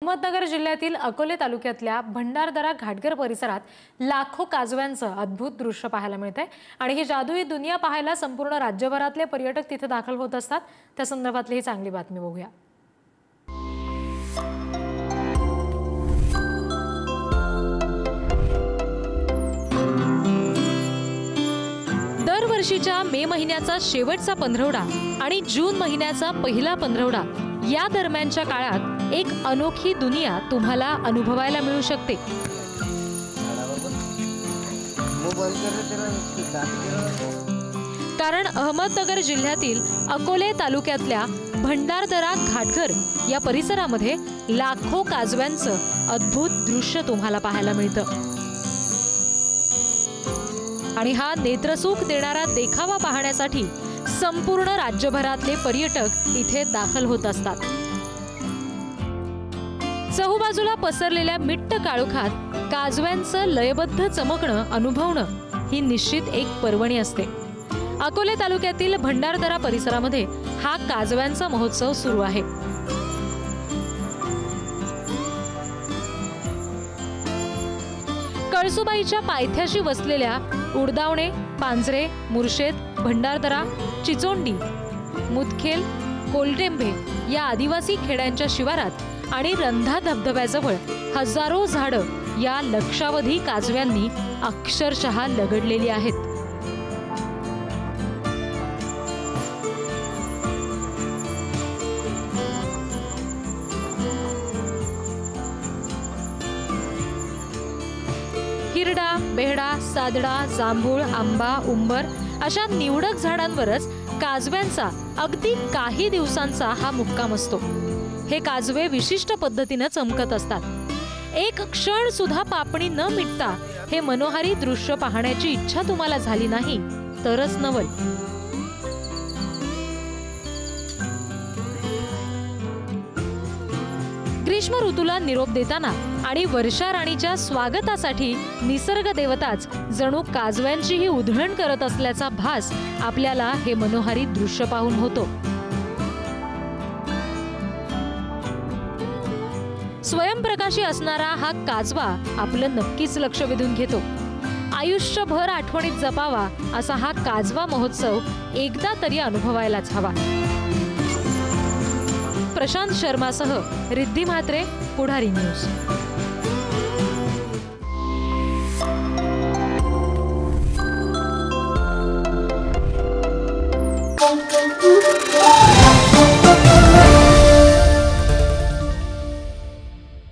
अहमदनगर जिल्ह्यातील अकोले तालुक्यातल्या भंडारदरा घाटघर परिसरात लाखो काजव्यांचं अद्भुत दृश्य पाहायला मिळतंय आणि ही जादुई दुनिया पाहायला संपूर्ण राज्यभरातले पर्यटक तिथे दाखल होत असतात। त्या संदर्भातली ही चांगली बातमी बघूया। दरवर्षीच्या मे महिन्याचा शेवटचा पंधरवडा आणि जून महिन्याचा पहिला पंधरवडा या दरम्यानच्या काळात एक अनोखी दुनिया तुम्हाला अनुभवायला मिळू शकते। कारण अहमदनगर जिल्ह्यातील अकोले तालुक्यातल्या भंडारदरा घाटघर या परिसरामध्ये लाखो काजव्यांचं अद्भुत दृश्य तुम्हाला पाहायला मिळतं आणि हा नेत्रसुख देणारा देखावा पाहण्यासाठी संपूर्ण राज्यभरातले पर्यटक इथे दाखल होत असतात। चहूबाजूला पसरलेल्या मिट्ट काळोखात काजव्यांचं लयबद्ध चमकणं अनुभवणं ही निश्चित एक पर्वणी असते। अकोले तालुक्यातील भंडारदरा परिसरामध्ये हा काजव्यांचा महोत्सव सुरू आहे। कळसुबाईच्या पायथ्याशी वसलेल्या उडदावणे, पांजरे, मुर्शेद, भंडारदरा, चिचोंडी, मुदखेल, कोलटेंभे या आदिवासी खेड्यांच्या शिवारात आणि रंधा धबधब्याजवळ हजारो झाडं या लक्षावधी काजव्यांनी अक्षरशः लगडलेली आहेत। हिरडा, बेहडा, सादडा, जांभूळ, आंबा, उंबर अशा निवडक झाडांवरच काजव्यांचा अगदी काही दिवसांचा हा मुक्काम असतो। हे काजवे विशिष्ट पद्धतीने चमकत असतात। एक क्षण सुद्धा पापणी न मिटता हे मनोहारी दृश्य पाहण्याची इच्छा तुम्हाला झाली नाही तरच नवल। ग्रीष्म ऋतूला निरोप देताना आणि वर्षा राणीच्या स्वागतासाठी निसर्ग देवताच जणू काजव्यांचीही उधळण करत असल्याचा भास आपल्याला हे मनोहारी दृश्य पाहून होतो। स्वयंप्रकाशी असणारा हा काजवा आपलं नक्कीच लक्ष वेधून घेतो। आयुष्यभर आठवणीत जपावा असा हा काजवा महोत्सव एकदा तरी अनुभवायलाच हवा। प्रशांत शर्मासह रिद्धी म्हात्रे, पुढारी न्यूज।